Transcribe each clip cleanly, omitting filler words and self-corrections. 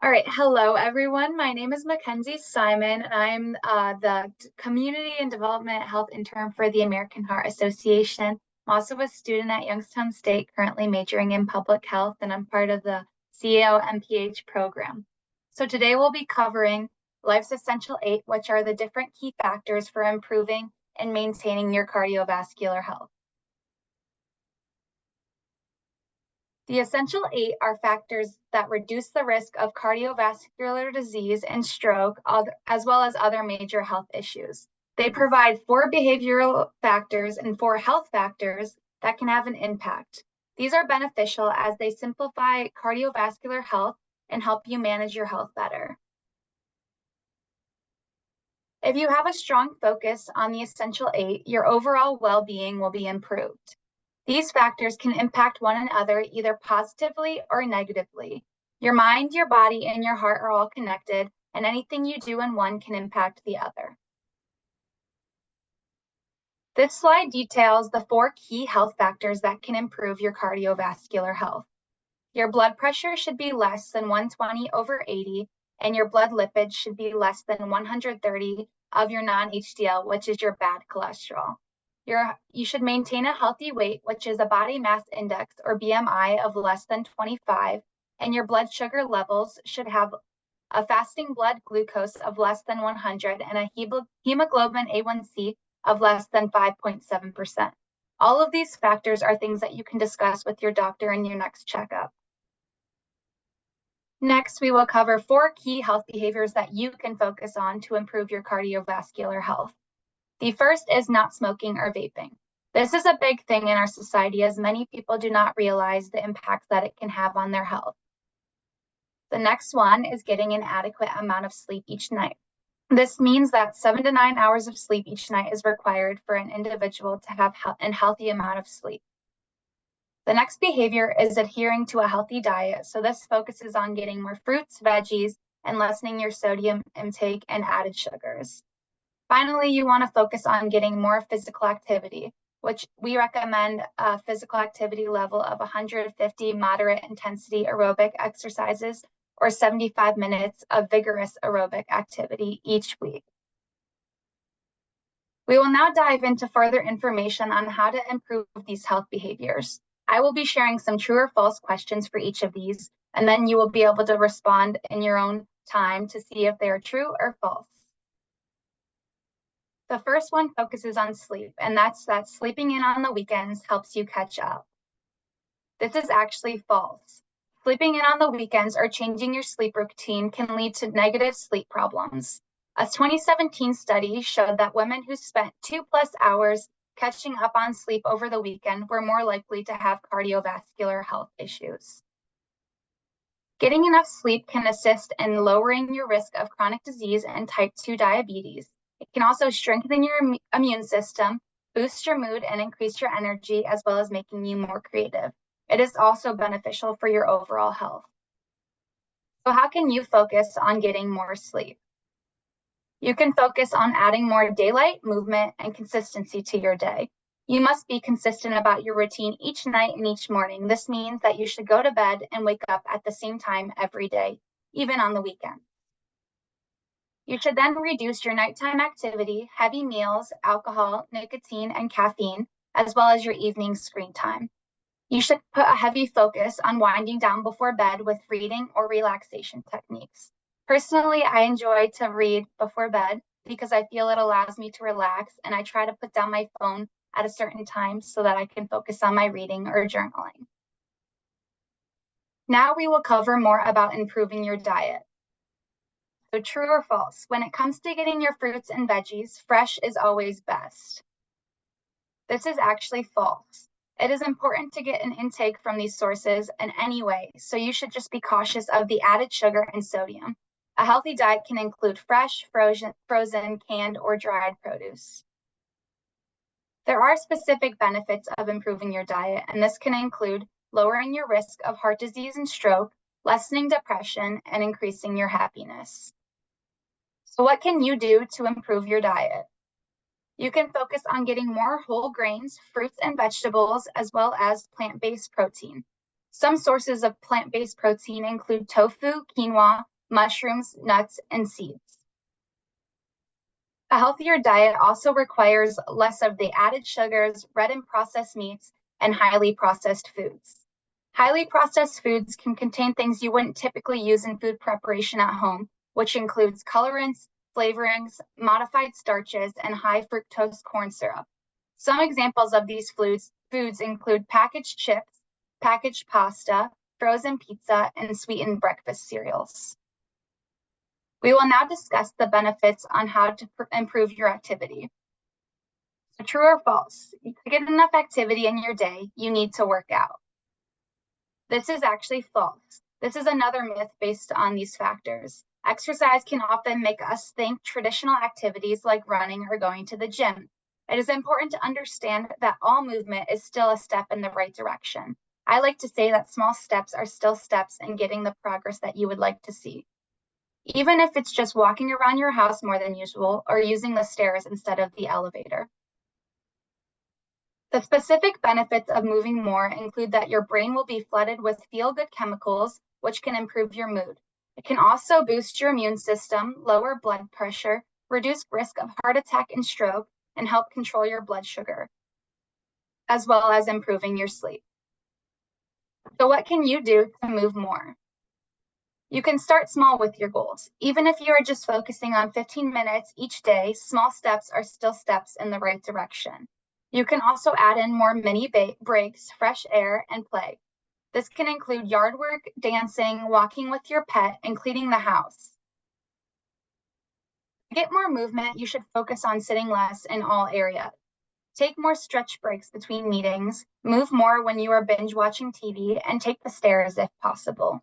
All right, hello everyone. My name is Mackenzie Simon, and I'm the Community and Development Health Intern for the American Heart Association. I'm also a student at Youngstown State, currently majoring in public health, and I'm part of the CEO MPH program. So today we'll be covering Life's Essential 8, which are the different key factors for improving and maintaining your cardiovascular health. The essential 8 are factors that reduce the risk of cardiovascular disease and stroke, as well as other major health issues. They provide 4 behavioral factors and 4 health factors that can have an impact. These are beneficial as they simplify cardiovascular health and help you manage your health better. If you have a strong focus on the essential 8, your overall well-being will be improved. These factors can impact one another either positively or negatively. Your mind, your body, and your heart are all connected, and anything you do in one can impact the other. This slide details the 4 key health factors that can improve your cardiovascular health. Your blood pressure should be less than 120/80, and your blood lipids should be less than 130 of your non-HDL, which is your bad cholesterol. You should maintain a healthy weight, which is a body mass index or BMI of less than 25, and your blood sugar levels should have a fasting blood glucose of less than 100 and a hemoglobin A1C of less than 5.7%. All of these factors are things that you can discuss with your doctor in your next checkup. Next, we will cover 4 key health behaviors that you can focus on to improve your cardiovascular health. The first is not smoking or vaping. This is a big thing in our society as many people do not realize the impacts that it can have on their health. The next one is getting an adequate amount of sleep each night. This means that 7 to 9 hours of sleep each night is required for an individual to have a healthy amount of sleep. The next behavior is adhering to a healthy diet. So this focuses on getting more fruits, veggies, and lessening your sodium intake and added sugars. Finally, you want to focus on getting more physical activity, which we recommend a physical activity level of 150 moderate intensity aerobic exercises or 75 minutes of vigorous aerobic activity each week. We will now dive into further information on how to improve these health behaviors. I will be sharing some true or false questions for each of these, and then you will be able to respond in your own time to see if they are true or false. The first one focuses on sleep, and that's that sleeping in on the weekends helps you catch up. This is actually false. Sleeping in on the weekends or changing your sleep routine can lead to negative sleep problems. A 2017 study showed that women who spent 2+ hours catching up on sleep over the weekend were more likely to have cardiovascular health issues. Getting enough sleep can assist in lowering your risk of chronic disease and type 2 diabetes. It can also strengthen your immune system, boost your mood, and increase your energy, as well as making you more creative. It is also beneficial for your overall health. So how can you focus on getting more sleep? You can focus on adding more daylight, movement, and consistency to your day. You must be consistent about your routine each night and each morning. This means that you should go to bed and wake up at the same time every day, even on the weekend. You should then reduce your nighttime activity, heavy meals, alcohol, nicotine, and caffeine, as well as your evening screen time. You should put a heavy focus on winding down before bed with reading or relaxation techniques. Personally, I enjoy to read before bed because I feel it allows me to relax, and I try to put down my phone at a certain time so that I can focus on my reading or journaling. Now we will cover more about improving your diet. So true or false, when it comes to getting your fruits and veggies, fresh is always best. This is actually false. It is important to get an intake from these sources in any way, so you should just be cautious of the added sugar and sodium. A healthy diet can include fresh, frozen, canned, or dried produce. There are specific benefits of improving your diet, and this can include lowering your risk of heart disease and stroke, lessening depression, and increasing your happiness. So what can you do to improve your diet? You can focus on getting more whole grains, fruits, and vegetables, as well as plant-based protein. Some sources of plant-based protein include tofu, quinoa, mushrooms, nuts, and seeds. A healthier diet also requires less of the added sugars, red and processed meats, and highly processed foods. Highly processed foods can contain things you wouldn't typically use in food preparation at home, which includes colorants, flavorings, modified starches, and high fructose corn syrup. Some examples of these foods include packaged chips, packaged pasta, frozen pizza, and sweetened breakfast cereals. We will now discuss the benefits on how to improve your activity. So true or false? To get enough activity in your day, you need to work out. This is actually false. This is another myth based on these factors. Exercise can often make us think traditional activities like running or going to the gym. It is important to understand that all movement is still a step in the right direction. I like to say that small steps are still steps in getting the progress that you would like to see. Even if it's just walking around your house more than usual or using the stairs instead of the elevator. The specific benefits of moving more include that your brain will be flooded with feel-good chemicals, which can improve your mood. It can also boost your immune system, lower blood pressure, reduce risk of heart attack and stroke, and help control your blood sugar, as well as improving your sleep. So what can you do to move more? You can start small with your goals. Even if you are just focusing on 15 minutes each day, small steps are still steps in the right direction. You can also add in more mini breaks, fresh air, and play. This can include yard work, dancing, walking with your pet, and cleaning the house. To get more movement, you should focus on sitting less in all areas. Take more stretch breaks between meetings, move more when you are binge watching TV, and take the stairs if possible.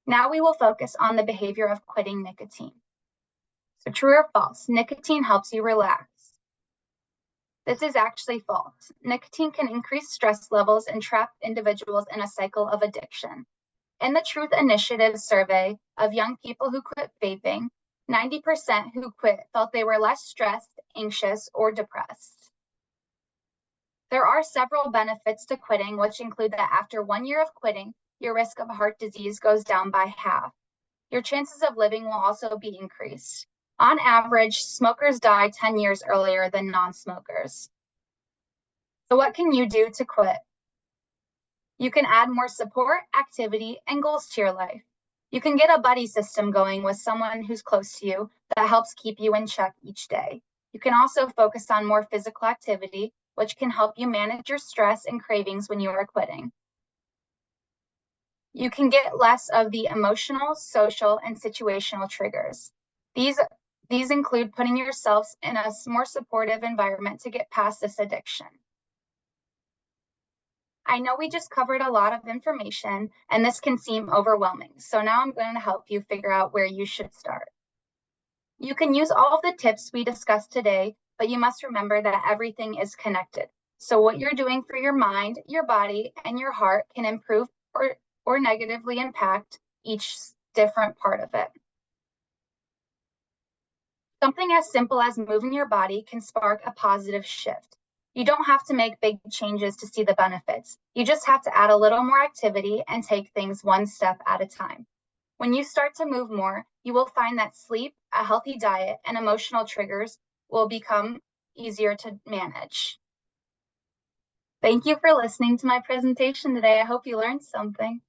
Now we will focus on the behavior of quitting nicotine. So true or false, nicotine helps you relax. This is actually false. Nicotine can increase stress levels and trap individuals in a cycle of addiction. In the Truth Initiative survey of young people who quit vaping, 90% who quit felt they were less stressed, anxious, or depressed. There are several benefits to quitting, which include that after 1 year of quitting, your risk of heart disease goes down by half. Your chances of living will also be increased. On average, smokers die 10 years earlier than non-smokers. So what can you do to quit? You can add more support, activity, and goals to your life. You can get a buddy system going with someone who's close to you that helps keep you in check each day. You can also focus on more physical activity, which can help you manage your stress and cravings when you are quitting. You can get less of the emotional, social, and situational triggers. These include putting yourselves in a more supportive environment to get past this addiction. I know we just covered a lot of information, and this can seem overwhelming. So now I'm going to help you figure out where you should start. You can use all of the tips we discussed today, but you must remember that everything is connected. So what you're doing for your mind, your body, and your heart can improve or negatively impact each different part of it. Something as simple as moving your body can spark a positive shift. You don't have to make big changes to see the benefits. You just have to add a little more activity and take things one step at a time. When you start to move more, you will find that sleep, a healthy diet, and emotional triggers will become easier to manage. Thank you for listening to my presentation today. I hope you learned something.